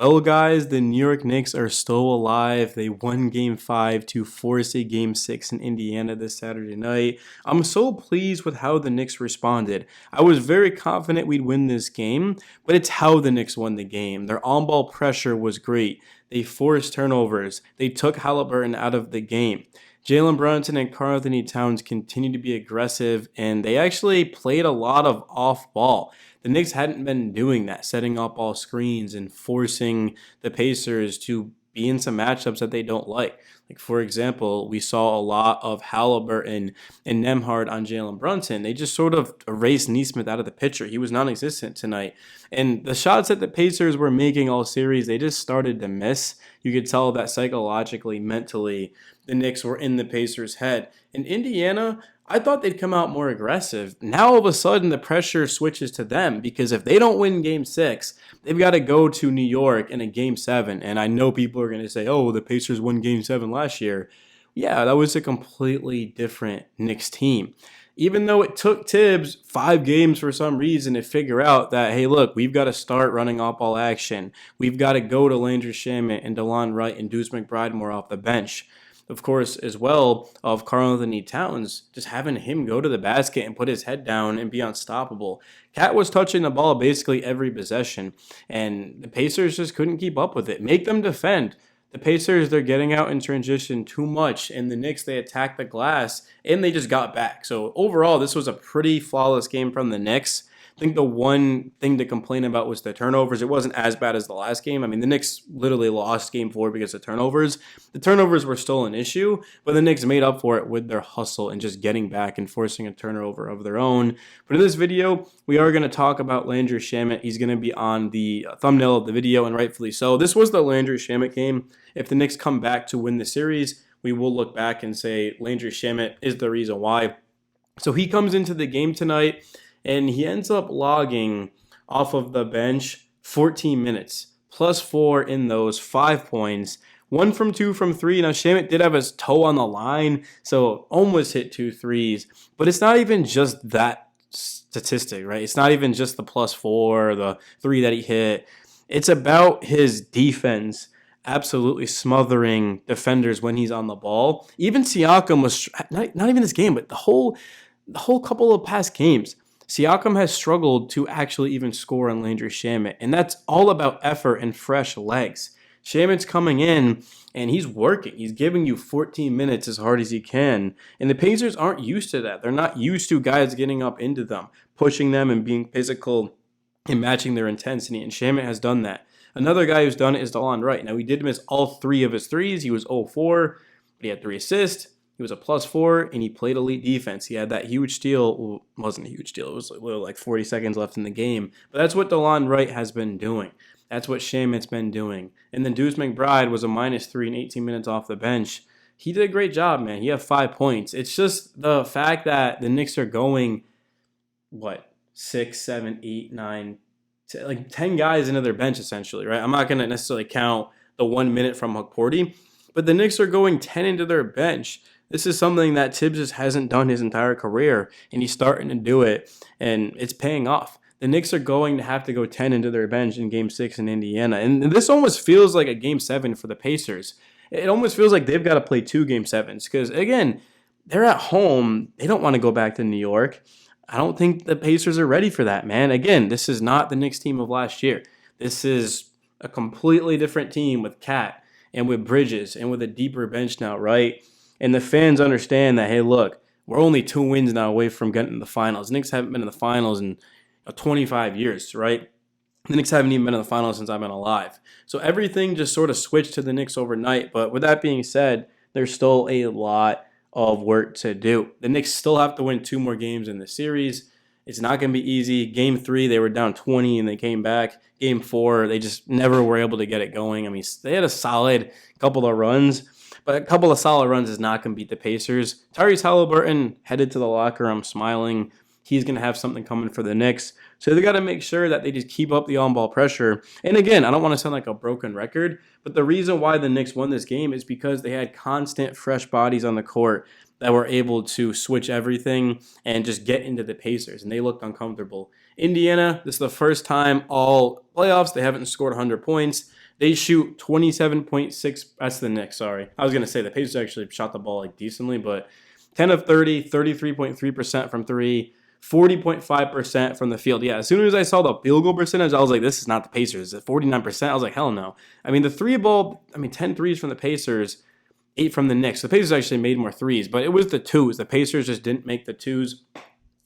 Well, guys, the New York Knicks are still alive. They won Game 5 to force a Game 6 in Indiana this Saturday night. I'm so pleased with how the Knicks responded. I was very confident we'd win this game, but it's how the Knicks won the game. Their on-ball pressure was great. They forced turnovers. They took Halliburton out of the game. Jalen Brunson and Karl-Anthony Towns continued to be aggressive, and they actually played a lot of off-ball. The Knicks hadn't been doing that, setting up all screens and forcing the Pacers to be in some matchups that they don't like. Like, for example, we saw a lot of Halliburton and Nembhard on Jalen Brunson. They just sort of erased Nesmith out of the picture. He was non-existent tonight. And the shots that the Pacers were making all series, they just started to miss. You could tell that psychologically, mentally, the Knicks were in the Pacers' head. In Indiana, I thought they'd come out more aggressive. Now, all of a sudden, the pressure switches to them because if they don't win Game 6, they've got to go to New York in a Game 7. And I know people are going to say, oh, the Pacers won Game 7 last year. Yeah, that was a completely different Knicks team. Even though it took Tibbs 5 games for some reason to figure out that, hey, look, we've got to start running off ball action. We've got to go to Landry Shamet and DeLon Wright and Deuce McBride more off the bench. Of course, as well, of Karl-Anthony Towns, just having him go to the basket and put his head down and be unstoppable. Cat was touching the ball basically every possession, and the Pacers just couldn't keep up with it. Make them defend. The Pacers, they're getting out in transition too much, and the Knicks, they attacked the glass, and they just got back. So overall, this was a pretty flawless game from the Knicks. I think the one thing to complain about was the turnovers. It wasn't as bad as the last game. I mean, the Knicks literally lost Game 4 because of turnovers. The turnovers were still an issue, but the Knicks made up for it with their hustle and just getting back and forcing a turnover of their own. But in this video, we are going to talk about Landry Shamet. He's going to be on the thumbnail of the video, and rightfully so. This was the Landry Shamet game. If the Knicks come back to win the series, we will look back and say Landry Shamet is the reason why. So he comes into the game tonight, and he ends up logging off of the bench 14 minutes, +4 in those, 5 points, 1 from 2 from 3. Now, Shamet did have his toe on the line, so almost hit 2 threes. But it's not even just that statistic, right? It's not even just the +4, the 3 that he hit. It's about his defense absolutely smothering defenders when he's on the ball. Even Siakam was, not even this game, but the whole couple of past games, Siakam has struggled to actually even score on Landry Shamet, and that's all about effort and fresh legs. Shamet's coming in, and he's working. He's giving you 14 minutes as hard as he can, and the Pacers aren't used to that. They're not used to guys getting up into them, pushing them and being physical and matching their intensity, and Shamet has done that. Another guy who's done it is DeLon Wright. Now, he did miss all 3 of his threes. He was 0-4, but he had 3 assists. He was a +4, and he played elite defense. He had that huge steal. Well, it wasn't a huge steal. It was like 40 seconds left in the game. But that's what DeLon Wright has been doing. That's what Shamet's been doing. And then Deuce McBride was a -3 in 18 minutes off the bench. He did a great job, man. He had 5 points. It's just the fact that the Knicks are going, 6, 7, 8, 9, 10, like 10 guys into their bench, essentially, right? I'm not going to necessarily count the 1 minute from Hukporti, but the Knicks are going 10 into their bench. This is something that Tibbs just hasn't done his entire career, and he's starting to do it, and it's paying off. The Knicks are going to have to go 10 into their bench in Game 6 in Indiana, and this almost feels like a Game 7 for the Pacers. It almost feels like they've got to play 2 Game 7s because, again, they're at home. They don't want to go back to New York. I don't think the Pacers are ready for that, man. Again, this is not the Knicks team of last year. This is a completely different team with Cat and with Bridges and with a deeper bench now, right? And the fans understand that, hey, look, we're only 2 wins now away from getting to the finals. The Knicks haven't been in the finals in 25 years, right? The Knicks haven't even been in the finals since I've been alive. So everything just sort of switched to the Knicks overnight. But with that being said, there's still a lot of work to do. The Knicks still have to win 2 more games in the series. It's not going to be easy. Game 3, they were down 20 and they came back. Game 4, they just never were able to get it going. I mean, they had a solid couple of runs, but a couple of solid runs is not going to beat the Pacers. Tyrese Halliburton headed to the locker room smiling. He's going to have something coming for the Knicks. So they got to make sure that they just keep up the on-ball pressure. And again, I don't want to sound like a broken record, but the reason why the Knicks won this game is because they had constant fresh bodies on the court that were able to switch everything and just get into the Pacers, and they looked uncomfortable. Indiana, this is the first time all playoffs they haven't scored 100 points. They shoot 27.6. That's the Knicks, sorry. I was going to say the Pacers actually shot the ball like decently, but 10 of 30, 33.3% from three, 40.5% from the field. Yeah, as soon as I saw the field goal percentage, I was like, this is not the Pacers. At 49%, I was like, hell no. I mean, the three ball, 10 threes from the Pacers, 8 from the Knicks. The Pacers actually made more threes, but it was the twos. The Pacers just didn't make the twos.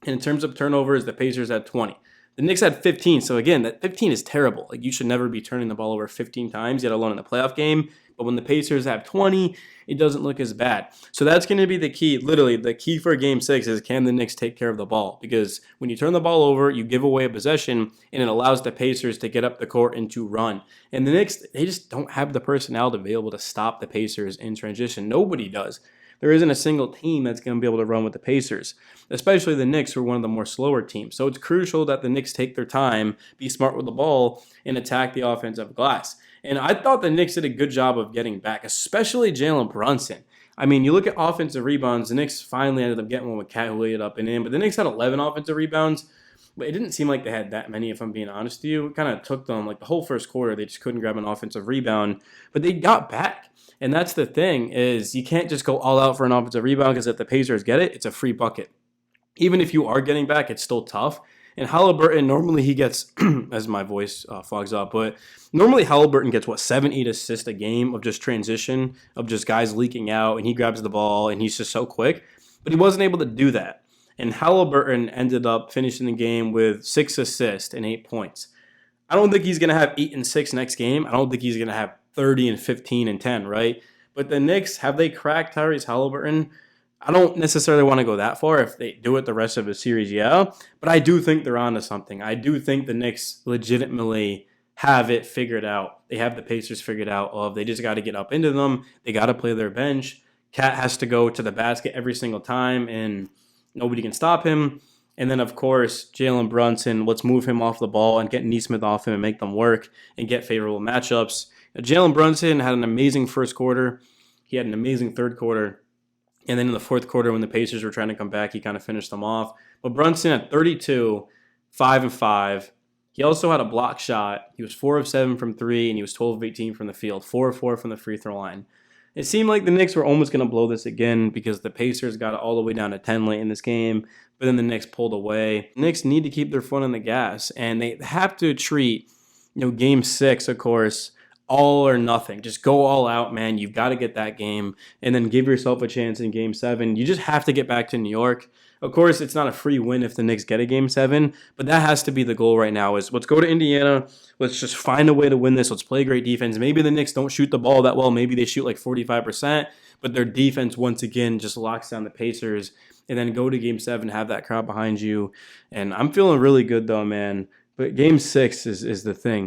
And in terms of turnovers, the Pacers had 20. The Knicks had 15. So again, that 15 is terrible. Like, you should never be turning the ball over 15 times, yet alone in a playoff game. But when the Pacers have 20, it doesn't look as bad. So that's going to be the key. Literally, the key for Game 6 is, can the Knicks take care of the ball? Because when you turn the ball over, you give away a possession, and it allows the Pacers to get up the court and to run. And the Knicks, they just don't have the personnel to be able to stop the Pacers in transition. Nobody does. There isn't a single team that's going to be able to run with the Pacers, especially the Knicks, who are one of the more slower teams. So it's crucial that the Knicks take their time, be smart with the ball, and attack the offensive glass. And I thought the Knicks did a good job of getting back, especially Jalen Brunson. I mean, you look at offensive rebounds, the Knicks finally ended up getting one with Cat, who laid it up and in, but the Knicks had 11 offensive rebounds, but it didn't seem like they had that many, if I'm being honest with you. It kind of took them, like, the whole first quarter, they just couldn't grab an offensive rebound, but they got back. And that's the thing, is you can't just go all out for an offensive rebound, because if the Pacers get it, it's a free bucket. Even if you are getting back, it's still tough. And Halliburton, normally he gets, as my voice fogs up, but normally Halliburton gets, 7-8 assists a game of just transition, of just guys leaking out, and he grabs the ball, and he's just so quick. But he wasn't able to do that. And Halliburton ended up finishing the game with 6 assists and 8 points. I don't think he's going to have 8 and 6 next game. I don't think he's going to have 30 and 15 and 10, right? But the Knicks, have they cracked Tyrese Halliburton? I don't necessarily want to go that far. If they do it the rest of the series, yeah. But I do think they're onto something. I do think the Knicks legitimately have it figured out. They have the Pacers figured out of, they just got to get up into them. They got to play their bench. Cat has to go to the basket every single time, and nobody can stop him. And then, of course, Jalen Brunson, let's move him off the ball and get Nesmith off him and make them work and get favorable matchups. Jalen Brunson had an amazing first quarter. He had an amazing third quarter. And then in the fourth quarter, when the Pacers were trying to come back, he kind of finished them off. But Brunson had 32, 5 and 5. He also had a block shot. He was 4 of 7 from 3, and he was 12 of 18 from the field, 4 of 4 from the free throw line. It seemed like the Knicks were almost going to blow this again, because the Pacers got it all the way down to 10 late in this game, but then the Knicks pulled away. The Knicks need to keep their foot on the gas, and they have to treat, Game 6, of course, all or nothing. Just go all out, man. You've got to get that game, and then give yourself a chance in Game 7. You just have to get back to New York. Of course, it's not a free win if the Knicks get a Game 7, but that has to be the goal right now, is let's go to Indiana. Let's just find a way to win this. Let's play great defense. Maybe the Knicks don't shoot the ball that well. Maybe they shoot like 45%, but their defense, once again, just locks down the Pacers, and then go to Game 7, have that crowd behind you. And I'm feeling really good, though, man. But Game 6 is the thing.